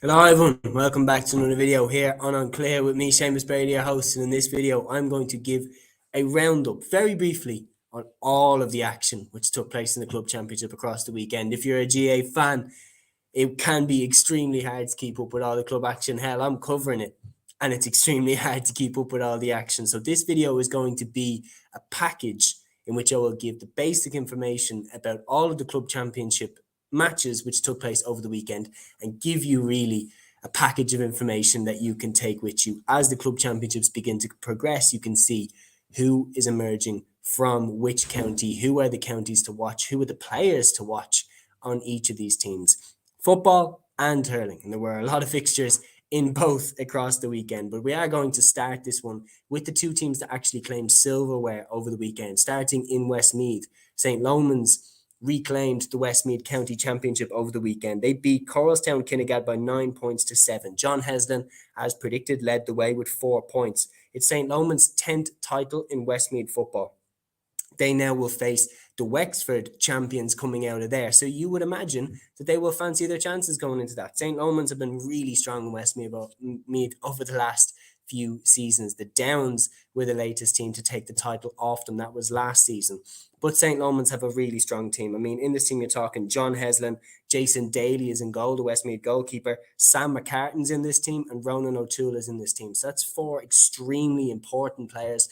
Hello everyone, welcome back to another video here on Cluiche with me, Seamus Brady, your host. And in this video, I'm going to give a roundup, very briefly, on all of the action which took place in the club championship across the weekend. If you're a GA fan, it can be extremely hard to keep up with all the club action. Hell, I'm covering it, and it's extremely hard to keep up with all the action. So this video is going to be a package in which I will give the basic information about all of the club championship matches which took place over the weekend and give you really a package of information that you can take with you as the club championships begin to progress. You can see who is emerging from which county, who are the counties to watch, who are the players to watch on each of these teams, football and hurling. And there were a lot of fixtures in both across the weekend, but we are going to start this one with the two teams that actually claimed silverware over the weekend. Starting in Westmeath, St. Lomans reclaimed the Westmeath County Championship over the weekend. They beat Coralstown Kinnegad by 9 points to 7. John Heslin, as predicted, led the way with 4 points. It's St. Lomans' 10th title in Westmeath football. They now will face the Wexford champions coming out of there. So you would imagine that they will fancy their chances going into that. St. Lomans have been really strong in Westmeath over the last few seasons. The Downs were the latest team to take the title off them. That was last season. But St. Lomans have a really strong team. I mean, in this team, you're talking John Heslin, Jason Daly is in goal, the Westmeath goalkeeper. Sam McCartan's in this team, and Ronan O'Toole is in this team. So that's 4 extremely important players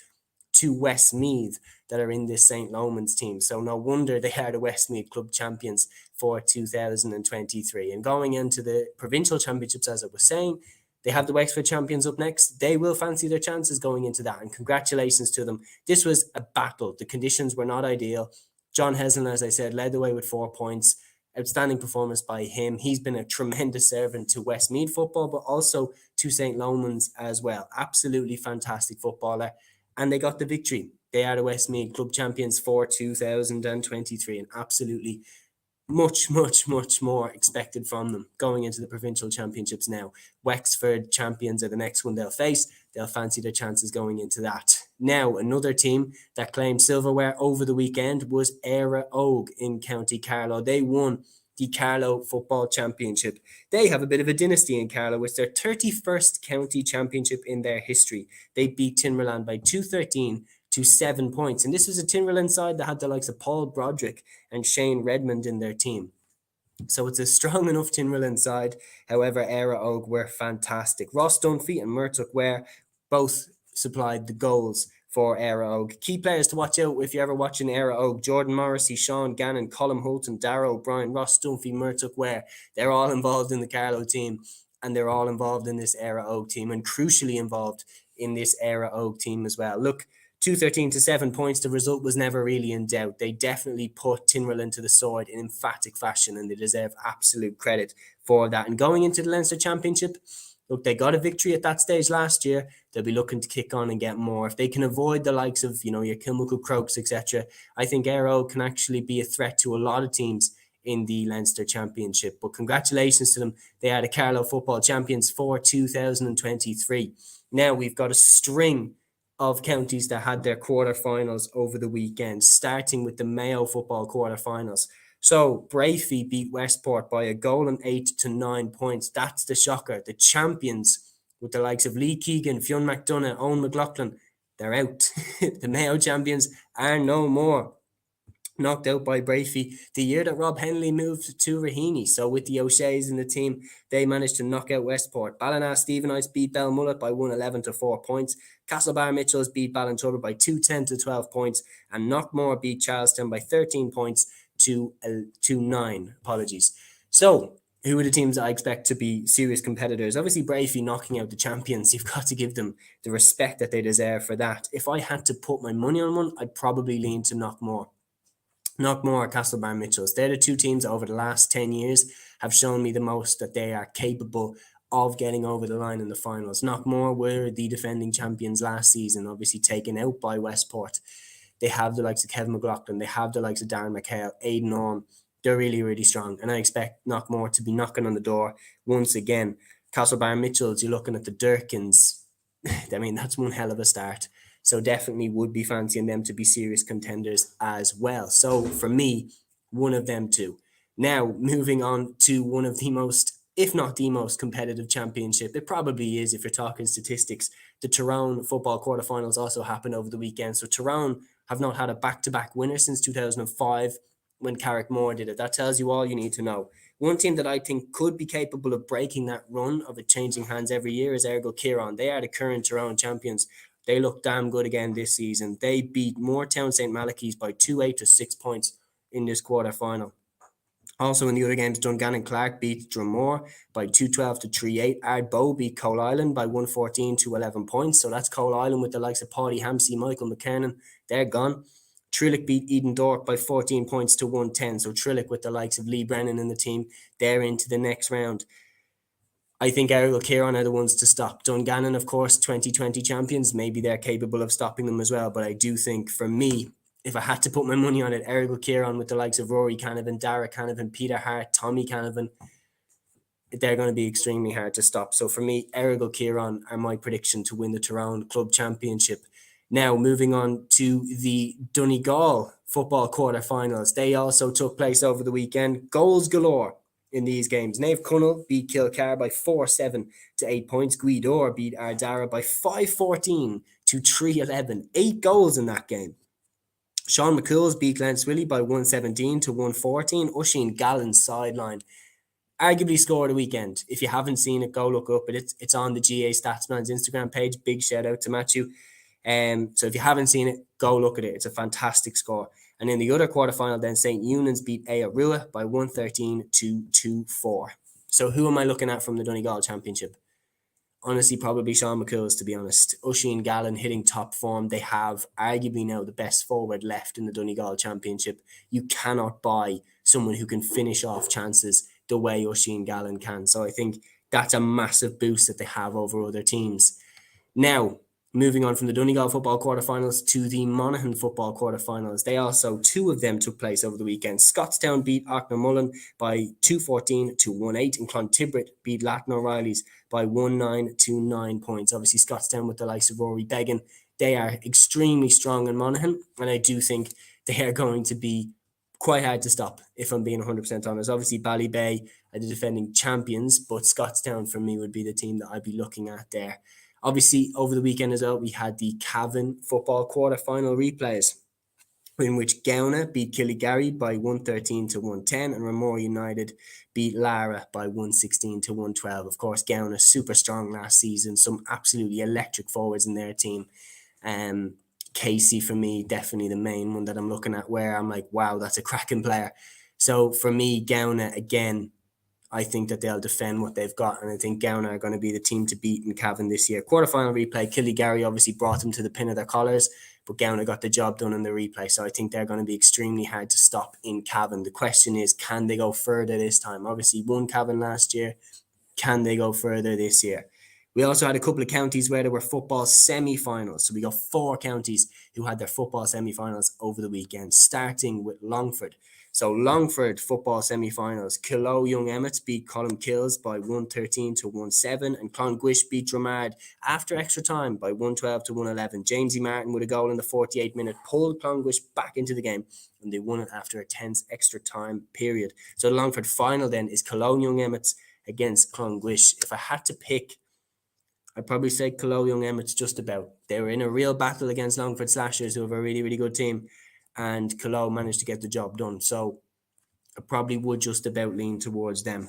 to Westmeath that are in this St. Lomans team. So no wonder they are the Westmeath Club champions for 2023. And going into the provincial championships, as I was saying, they have the Wexford champions up next. They will fancy their chances going into that. And congratulations to them. This was a battle. The conditions were not ideal. John Heslin, as I said, led the way with 4 points. Outstanding performance by him. He's been a tremendous servant to Westmeath football, but also to St. Lomans as well. Absolutely fantastic footballer. And they got the victory. They are the Westmeath Club champions for 2023, and absolutely much more expected from them going into the provincial championships now. Wexford champions are the next one they'll face. They'll fancy their chances going into that. Now, another team that claimed silverware over the weekend was Éire Óg in County Carlow. They won the Carlow Football Championship. They have a bit of a dynasty in Carlow. It's their 31st county championship in their history. They beat Tinverland by 213 to 7 points. And this was a Tinverland side that had the likes of Paul Broderick and Shane Redmond in their team. So it's a strong enough Tinverland side. However, Éire Óg were fantastic. Ross Dunphy and Murtough Ware both supplied the goals for Éire Óg. Key players to watch out if you're ever watching Éire Óg: Jordan Morrissey, Sean Gannon, Colin Hulton, Darrow O'Brien, Ross Dunphy, Murtough Ware. They're all involved in the Carlow team, and they're all involved in this Éire Óg team, and crucially involved in this Éire Óg team as well. Look, 213 to 7 points, the result was never really in doubt. They definitely put Tinverland to the sword in emphatic fashion, and they deserve absolute credit for that. And going into the Leinster Championship, look, they got a victory at that stage last year. They'll be looking to kick on and get more. If they can avoid the likes of, your Kilmuckle Crokes, etc., I think Éire Óg can actually be a threat to a lot of teams in the Leinster Championship. But congratulations to them. They are the Carlow Football Champions for 2023. Now we've got a string of counties that had their quarterfinals over the weekend, starting with the Mayo football quarterfinals. So Braithwaite beat Westport by a goal and 8 to 9 points. That's the shocker. The champions, with the likes of Lee Keegan, Fionn McDonough, Owen McLaughlin, they're out. The Mayo champions are no more. Knocked out by Braithwaite the year that Rob Henley moved to Raheny. So with the O'Sheas in the team, they managed to knock out Westport. Ballina Stephenites beat Belmullet by 111 to 4 points. Castlebar Mitchells beat Ballinturber by 210 to 12 points. And Knockmore beat Charlestown by 13 points to 9. Apologies. So who are the teams I expect to be serious competitors? Obviously, Braithwaite knocking out the champions. You've got to give them the respect that they deserve for that. If I had to put my money on one, I'd probably lean to Knockmore, Castlebar Mitchells. They're the two teams that over the last 10 years have shown me the most that they are capable of getting over the line in the finals. Knockmore were the defending champions last season, obviously taken out by Westport. They have the likes of Kevin McLaughlin. They have the likes of Darren McHale, Aidan Orme. They're really, really strong. And I expect Knockmore to be knocking on the door once again. Castlebar Mitchells, you're looking at the Durkins. I mean, that's one hell of a start. So definitely would be fancying them to be serious contenders as well. So for me, one of them too. Now, moving on to one of the most if not the most competitive championship. It probably is if you're talking statistics. The Terron football quarterfinals also happened over the weekend. So Terron have not had a back-to-back winner since 2005 when Carrickmore did it. That tells you all you need to know. One team that I think could be capable of breaking that run of it changing hands every year is Ergo Ciarán. They are the current Terron champions. They look damn good again this season. They beat Moortown St. Malachy's by 2-8 to 6 points in this quarterfinal. Also in the other games, Dungannon Clark beat Drumore by 212 to 3-8. Ardbow beat Coal Island by 114 to 11 points. So that's Coal Island with the likes of Paddy Hampsey, Michael McKernan. They're gone. Trillick beat Eden Dork by 14 points to 110. So Trillick with the likes of Lee Brennan in the team, they're into the next round. I think Ergo Ciarán are the ones to stop. Dungannon, of course, 2020 champions. Maybe they're capable of stopping them as well. But I do think, for me, if I had to put my money on it, Ergo Ciarán with the likes of Rory Canavan, Dara Canavan, Peter Hart, Tommy Canavan, they're going to be extremely hard to stop. So for me, Ergo Ciarán are my prediction to win the Tyrone Club Championship. Now, moving on to the Donegal football quarterfinals. They also took place over the weekend. Goals galore in these games. Naomh Conaill beat Kilcar by 4-7 to 8 points. Guidor beat Ardara by 5-14 to 3-11. 8 goals in that game. Sean McCool's beat Glenswilly by 117 to 114. Oisín Gallen's sideline arguably score of the weekend. If you haven't seen it, go look up. It's on the GA Statsman's Instagram page. Big shout out to Matthew. So if you haven't seen it, go look at it. It's a fantastic score. And in the other quarterfinal, then St. Eunan's beat Aotearoa by 113 to 2-4. So who am I looking at from the Donegal Championship? Honestly, probably Sean McCool's, to be honest. Oisín Gallen hitting top form. They have arguably now the best forward left in the Donegal Championship. You cannot buy someone who can finish off chances the way Oisín Gallen can. So I think that's a massive boost that they have over other teams. Now, moving on from the Donegal football quarterfinals to the Monaghan football quarterfinals. They also, 2 of them took place over the weekend. Scottstown beat Aughnamullin by 2-14 to 1-8, and Clontibret beat Latin O'Reilly's by 1-9 to 9 points. Obviously, Scottstown with the likes of Rory Beggan, they are extremely strong in Monaghan, and I do think they are going to be quite hard to stop, if I'm being 100% honest. Obviously, Ballybay are the defending champions, but Scottstown for me would be the team that I'd be looking at there. Obviously, over the weekend as well, we had the Cavan football quarter-final replays, in which Gowna beat Killygarry by 113 to 110, and Ramore United beat Lara by 116 to 112. Of course, Gowna super strong last season, some absolutely electric forwards in their team. Casey, for me, definitely the main one that I'm looking at, where I'm like, wow, that's a cracking player. So for me, Gowna, again, I think that they'll defend what they've got, and I think Gowna are going to be the team to beat in Cavan this year. Quarterfinal replay, Killygarry obviously brought them to the pin of their collars, but Gowna got the job done in the replay, so I think they're going to be extremely hard to stop in Cavan. The question is, can they go further this time? Obviously, won Cavan last year. Can they go further this year? We also had a couple of counties where there were football semi-finals. So we got 4 counties who had their football semi-finals over the weekend, starting with Longford. So Longford football semi-finals. Kilo Young Emmets beat Columkills by 113 to 1-7, and Cluiche beat Dromard after extra time by 112 to 111. Jamesy Martin with a goal in the 48th minute pulled Cluiche back into the game, and they won it after a tense extra time period. So the Longford final then is Kilo Young Emmets against Cluiche. If I had to pick, I'd probably say Kilo Young Emmets just about. They were in a real battle against Longford Slashers, who have a really, really good team, and Kilo managed to get the job done. So I probably would just about lean towards them.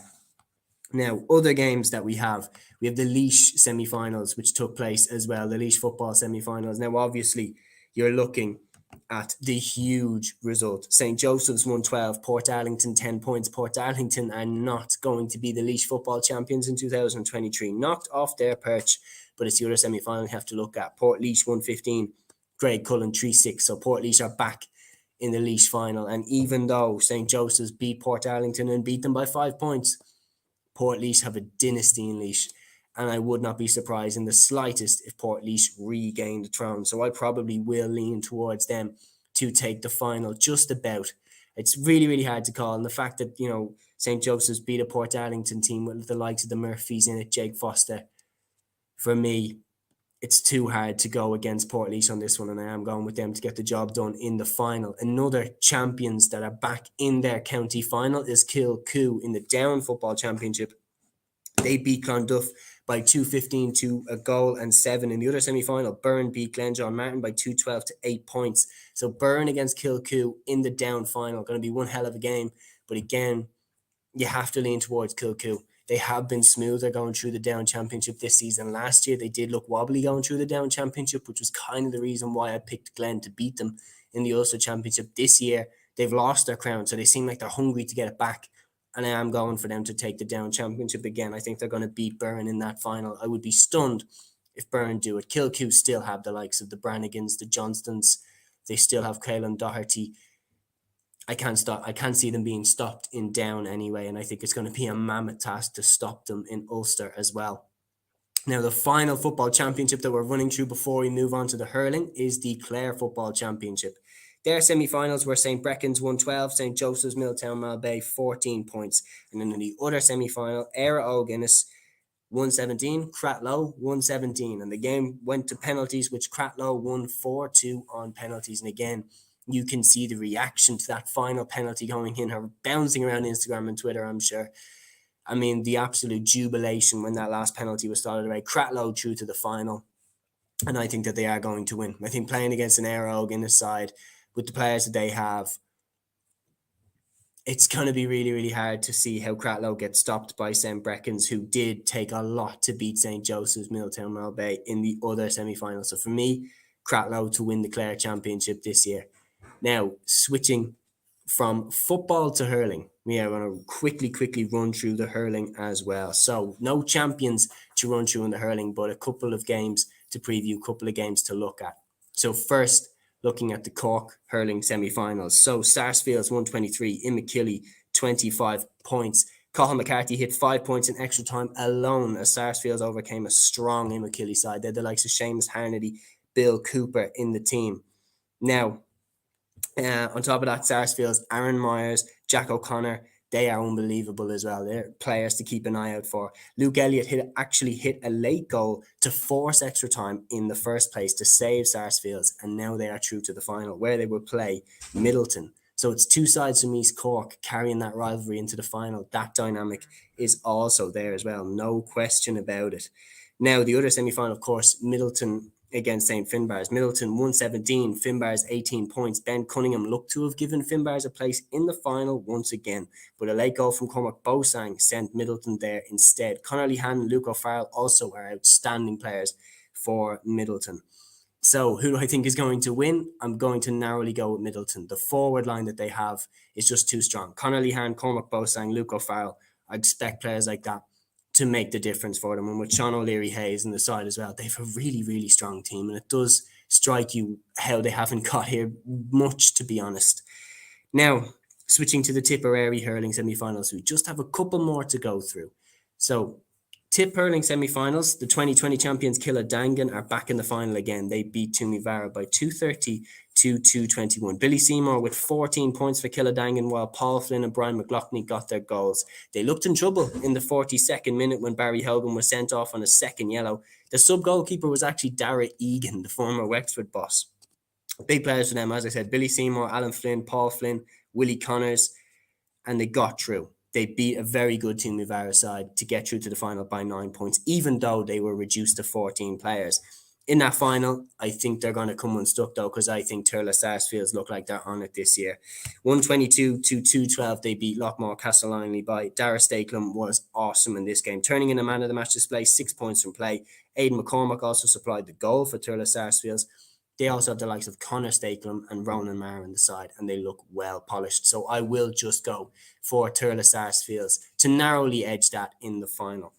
Now, other games that we have the Laois semi-finals, which took place as well, the Laois football semi-finals. Now, obviously, you're looking at the huge result. St. Joseph's 112, Port Arlington 10 points. Port Arlington are not going to be the Laois football champions in 2023. Knocked off their perch, but it's the other semi-final you have to look at. Port Laois 115, Greg Cullen 3-6. So Port Laois are back in the Laois final. And even though St. Joseph's beat Port Arlington and beat them by 5 points, Port Laois have a dynasty in Laois, and I would not be surprised in the slightest if Port Laois regain the throne. So I probably will lean towards them to take the final just about. It's really, really hard to call. And the fact that, St. Joseph's beat a Port Arlington team with the likes of the Murphys in it, Jake Foster, for me, it's too hard to go against Port Laois on this one, and I am going with them to get the job done in the final. Another champions that are back in their county final is Kilcoo in the Down Football Championship. They beat Clonduff by 2-15 to a goal and 7. In the other semi-final, Byrne beat Glenjohn Martin by 2-12 to 8 points. So Byrne against Kilcoo in the down final, going to be one hell of a game. But again, you have to lean towards Kilcoo. They have been smoother going through the down championship this season. Last year, they did look wobbly going through the down championship, which was kind of the reason why I picked Glen to beat them in the Ulster Championship. This year, they've lost their crown, so they seem like they're hungry to get it back. And I am going for them to take the down championship again. I think they're going to beat Byrne in that final. I would be stunned if Byrne do it. Kilcoo still have the likes of the Brannigans, the Johnstons. They still have Caelan Doherty. I can't see them being stopped in down anyway, and I think it's going to be a mammoth task to stop them in Ulster as well. Now, the final football championship that we're running through before we move on to the hurling is the Clare Football Championship. Their semi-finals were St. Breccan's 112, St. Joseph's Milltown Malbay 14 points. And then in the other semi-final, Éire Ó Guinness 117, Cratloe 117. And the game went to penalties, which Cratloe won 4-2 on penalties. And again, you can see the reaction to that final penalty going in, her bouncing around Instagram and Twitter, I'm sure. I mean, the absolute jubilation when that last penalty was started away. Cratloe through to the final. And I think that they are going to win. I think playing against an Éire Ó Guinness side with the players that they have, it's going to be really, really hard to see how Cratloe gets stopped by St. Breccan's, who did take a lot to beat St. Joseph's Milltown Malbay in the other semi-final. So for me, Cratloe to win the Clare Championship this year. Now, switching from football to hurling, we are going to quickly run through the hurling as well. So no champions to run through in the hurling, but a couple of games to preview, a couple of games to look at. So first, looking at the Cork hurling semi-finals. So Sarsfields 123, Inmakilly 25 points. Cathal McCarthy hit 5 points in extra time alone as Sarsfields overcame a strong Inmakilly side. They're the likes of Seamus Harnedy, Bill Cooper in the team. Now, on top of that, Sarsfields, Aaron Myers, Jack O'Connor, they are unbelievable as well. They're players to keep an eye out for. Luke Elliott actually hit a late goal to force extra time in the first place to save Sarsfields, and now they are through to the final where they will play Middleton. So it's two sides from East Cork carrying that rivalry into the final. That dynamic is also there as well, no question about it. Now, the other semi-final, of course, Middleton against St. Finbarrs. Middleton 117, Finbarrs 18 points. Ben Cunningham looked to have given Finbarrs a place in the final once again, but a late goal from Cormac Bosang sent Middleton there instead. Conor Lehan and Luke O'Farrell also are outstanding players for Middleton. So who do I think is going to win? I'm going to narrowly go with Middleton. The forward line that they have is just too strong. Conor Lehan, Cormac Bosang, Luke O'Farrell. I expect players like that to make the difference for them. And with Sean O'Leary Hayes on the side as well, they have a really, really strong team. And it does strike you how they haven't got here much, to be honest. Now, switching to the Tipperary hurling semi-finals, we just have a couple more to go through. So, Tipp hurling semi-finals, the 2020 champions Killadangan are back in the final again. They beat Toomevara by 230 to 221. Billy Seymour with 14 points for Killadangan, while Paul Flynn and Brian McLaughlin got their goals. They looked in trouble in the 42nd minute when Barry Hogan was sent off on a second yellow. The sub-goalkeeper was actually Dara Egan, the former Wexford boss. Big players for them, as I said, Billy Seymour, Alan Flynn, Paul Flynn, Willie Connors, and they got through. They beat a very good Toomevara side to get through to the final by 9 points, even though they were reduced to 14 players. In that final, I think they're going to come unstuck, though, because I think Turla Sarsfields look like they're on it this year. 122 to 212, they beat Lockmore Castleinley by. Dara Stakelum was awesome in this game, turning in a man of the match display, 6 points from play. Aidan McCormack also supplied the goal for Turla Sarsfields. They also have the likes of Connor Stakelum and Ronan Maher on the side, and they look well polished. So I will just go for Turla Sarsfields to narrowly edge that in the final.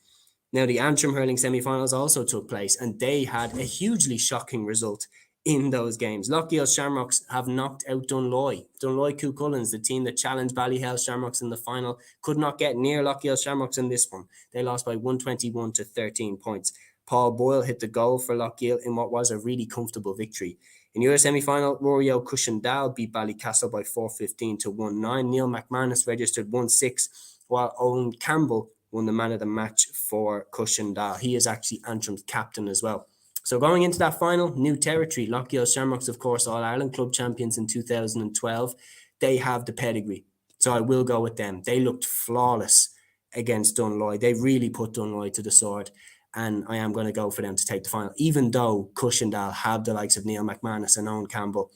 Now, the Antrim hurling semi-finals also took place, and they had a hugely shocking result in those games. Lochiel Shamrocks have knocked out Dunloy. Dunloy Cucullins, the team that challenged Ballyhale Shamrocks in the final, could not get near Lochiel Shamrocks in this one. They lost by 121 to 13 points. Paul Boyle hit the goal for Lochiel in what was a really comfortable victory. In the other semi-final, Rory O'Cushendall beat Ballycastle by 4-15 to 1-9. Neil McManus registered 1-6, while Owen Campbell won the man of the match for Cushendall. He is actually Antrim's captain as well. So going into that final, new territory. Lochiel Shamrocks, of course, All-Ireland club champions in 2012. They have the pedigree. So I will go with them. They looked flawless against Dunloy. They really put Dunloy to the sword, and I am going to go for them to take the final. Even though Cushendale have the likes of Neil McManus and Owen Campbell,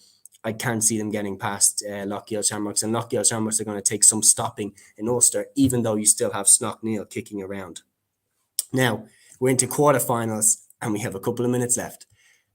I can't see them getting past Lochiel Shamrocks, and Lochiel Shamrocks are going to take some stopping in Ulster, even though you still have Snock Neil kicking around. Now, we're into quarterfinals, and we have a couple of minutes left.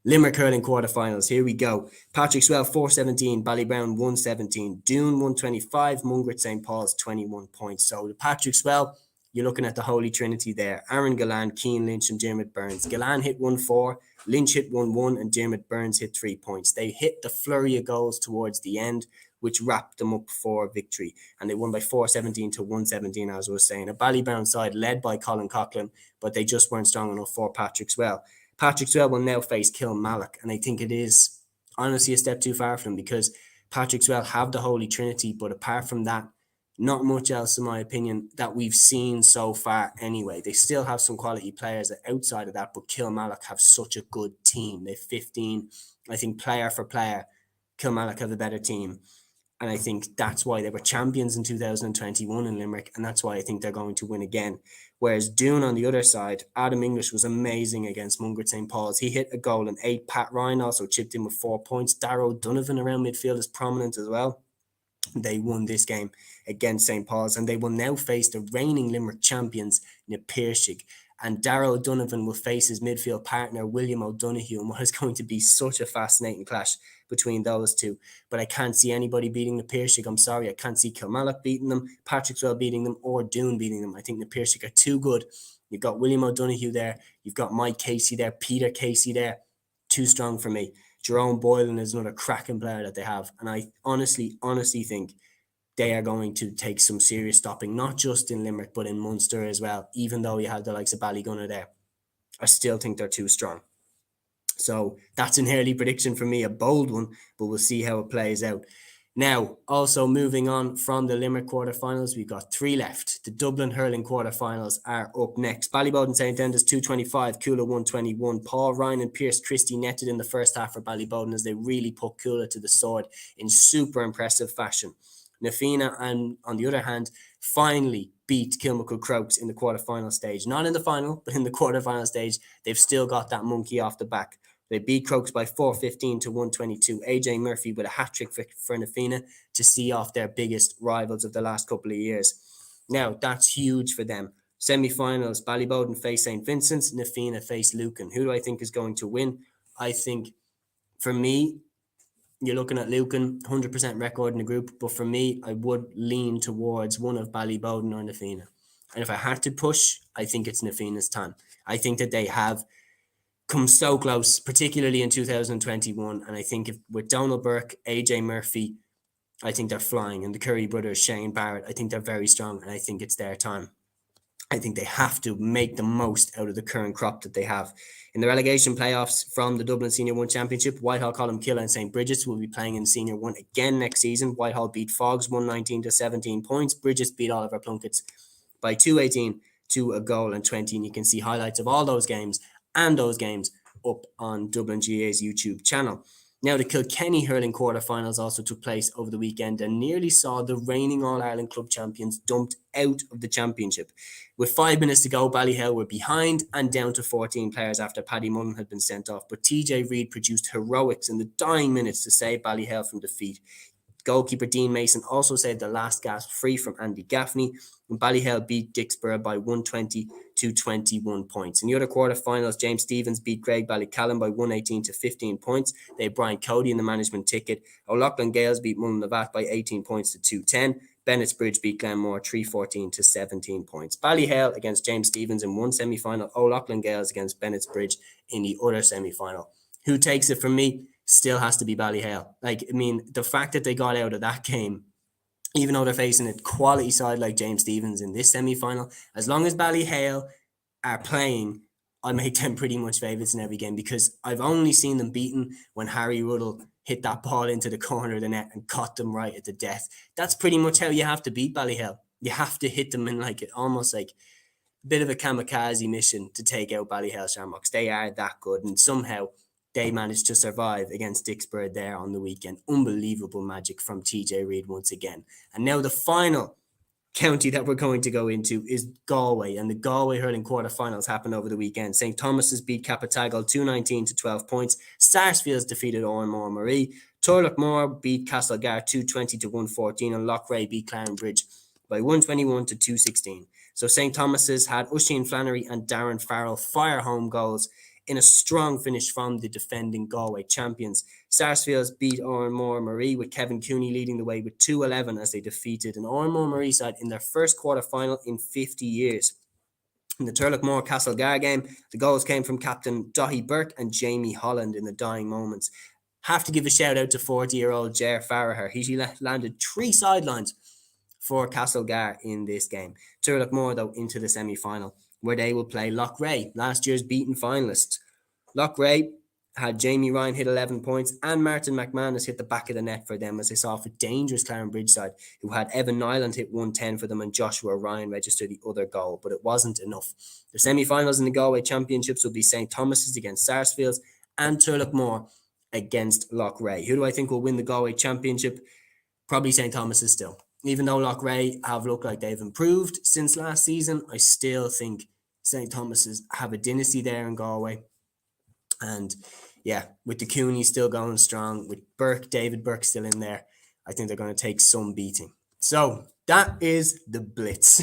Limerick Hurling quarterfinals. Here we go. Patrick Swell 417, Ballybrown 117, Doon 125, Mungret St. Paul's 21 points. So the Patrick Swell, you're looking at the Holy Trinity there. Aaron Gallan, Keane Lynch, and Dermot Burns. Gallan hit 1-4, Lynch hit 1-1, and Dermot Burns hit 3 points. They hit the flurry of goals towards the end, which wrapped them up for victory. And they won by 417 to 117, as I was saying. A Ballybrown side led by Colin Coughlin, but they just weren't strong enough for Patrick Swell. Patrick Swell will now face Kilmallock, and I think it is honestly a step too far for them, because Patrick Swell have the Holy Trinity, but apart from that, not much else, in my opinion, that we've seen so far anyway. They still have some quality players outside of that, but Kilmallock have such a good team. They've 15, I think, player for player, Kilmallock have a better team. And I think that's why they were champions in 2021 in Limerick, and that's why I think they're going to win again. Whereas Doon on the other side, Adam English was amazing against Mungret St. Paul's. He hit a goal in 8. Pat Ryan also chipped in with 4 points. Darrow Donovan around midfield is prominent as well. They won this game against St. Paul's, and they will now face the reigning Limerick champions, Napearshig. And Darrow Donovan will face his midfield partner, William O'Donoghue, and what is going to be such a fascinating clash between those two. But I can't see anybody beating Napearshig. I'm sorry, I can't see Kilmallock beating them, Patrick Swell beating them, or Doon beating them. I think Napearshig are too good. You've got William O'Donoghue there. You've got Mike Casey there, Peter Casey there. Too strong for me. Jerome Boylan is another cracking player that they have. And I honestly think they are going to take some serious stopping, not just in Limerick, but in Munster as well. Even though you have the likes of Ballygunner there, I still think they're too strong. So that's an early prediction for me, a bold one, but we'll see how it plays out. Now, also moving on from the Limerick quarterfinals, we've got 3 left. The Dublin Hurling quarterfinals are up next. Ballybowden St. Enda's 225, Coola 121. Paul Ryan and Pierce Christie netted in the first half for Ballybowden as they really put Coola to the sword in super impressive fashion. Nafina, and on the other hand, finally beat Kilmacud Crokes in the quarterfinal stage. Not in the final, but in the quarterfinal stage, they've still got that monkey off the back. They beat Crokes by 415 to 122. AJ Murphy with a hat-trick for Nafina to see off their biggest rivals of the last couple of years. Now, that's huge for them. Semi-finals, Ballybowden face St. Vincent's, Nafina face Lucan. Who do I think is going to win? I think, for me, you're looking at Lucan, 100% record in the group, but for me, I would lean towards one of Ballybowden or Nafina. And if I had to push, I think it's Nafina's time. I think that they have come so close, particularly in 2021. And I think with Donald Burke, AJ Murphy, I think they're flying. And the Curry brothers, Shane Barrett, I think they're very strong. And I think it's their time. I think they have to make the most out of the current crop that they have. In the relegation playoffs from the Dublin Senior 1 Championship, Whitehall, Columkilla and St. Bridget's will be playing in Senior 1 again next season. Whitehall beat Fogs 119 to 17 points. Bridget's beat Oliver Plunkett's by 218 to a goal and 20. And you can see highlights of all those games and those games up on Dublin GA's YouTube channel. Now, the Kilkenny Hurling quarterfinals also took place over the weekend and nearly saw the reigning All-Ireland club champions dumped out of the championship. With 5 minutes to go, Ballyhale were behind and down to 14 players after Paddy Mullen had been sent off. But TJ Reid produced heroics in the dying minutes to save Ballyhale from defeat. Goalkeeper Dean Mason also saved the last gasp free from Andy Gaffney, and Ballyhale beat Dicksboro by 120 to 21 points. In the other quarterfinals, James Stevens beat Greg Ballycallan by 118 to 15 points. They had Brian Cody in the management ticket. O'Loughlin Gales beat Mullinlavat by 18 points to 210. Bennett's Bridge beat Glenmore 314 to 17 points. Ballyhale against James Stevens in one semi-final. O'Loughlin Gales against Bennett's Bridge in the other semi-final. Who takes it from me? Still has to be Ballyhale. The fact that they got out of that game, even though they're facing a quality side like James Stevens in this semi-final, as long as Ballyhale are playing, I make them pretty much favourites in every game, because I've only seen them beaten when Harry Ruddle hit that ball into the corner of the net and caught them right at the death. That's pretty much how you have to beat Ballyhale. You have to hit them in almost like a bit of a kamikaze mission to take out Ballyhale Shamrocks. They are that good, and somehow they managed to survive against Dicksboro there on the weekend. Unbelievable magic from TJ Reid once again. And now the final county that we're going to go into is Galway, and the Galway hurling quarterfinals happened over the weekend. St. Thomas's beat Capitagal 219 to 12 points. Sarsfields defeated Oranmore Marie. Turlough beat Castlegar 220 to 114, and Loughrea beat Clarenbridge by 121 to 216. So St. Thomas's had Oisin Flannery and Darren Farrell fire home goals in a strong finish from the defending Galway champions. Sarsfields beat Oranmore Marie, with Kevin Cooney leading the way with 2-11 as they defeated an Oranmore Marie side in their first quarter-final in 50 years. In the Turlough Castlegar game, the goals came from captain Dahi Burke and Jamie Holland in the dying moments. Have to give a shout out to 40-year-old Ger Farraher. He landed 3 sidelines for Castlegar in this game. Turlough, though, into the semi-final, where they will play Loughrea, last year's beaten finalists. Loughrea had Jamie Ryan hit 11 points, and Martin McManus hit the back of the net for them as they saw off a dangerous Clarenbridge side, who had Evan Nyland hit 110 for them and Joshua Ryan registered the other goal, but it wasn't enough. The semi-finals in the Galway Championships will be St. Thomas's against Sarsfields and Turlough against Loughrea. Who do I think will win the Galway Championship? Probably St. Thomas's still. Even though Loughrea have looked like they've improved since last season, I still think St. Thomas's have a dynasty there in Galway. And yeah, with the Cooney still going strong, with David Burke still in there, I think they're going to take some beating. So that is the Blitz.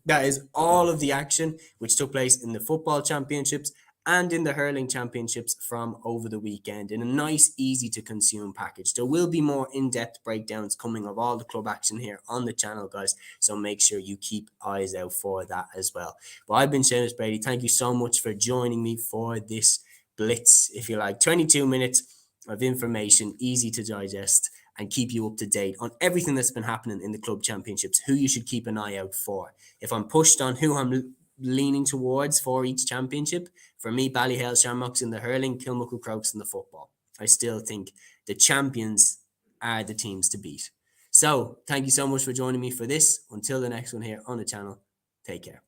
That is all of the action which took place in the football championships and in the hurling championships from over the weekend in a nice, easy to consume package. There will be more in-depth breakdowns coming of all the club action here on the channel, guys. So make sure you keep eyes out for that as well. But I've been Seamus Brady. Thank you so much for joining me for this Blitz, if you like. 22 minutes of information, easy to digest, and keep you up to date on everything that's been happening in the club championships, who you should keep an eye out for. If I'm pushed on who I'm leaning towards for each championship, for me, Ballyhale Shamrocks in the hurling, Kilmuckle Crokes in the football. I still think the champions are the teams to beat. So thank you so much for joining me for this. Until the next one here on the channel, take care.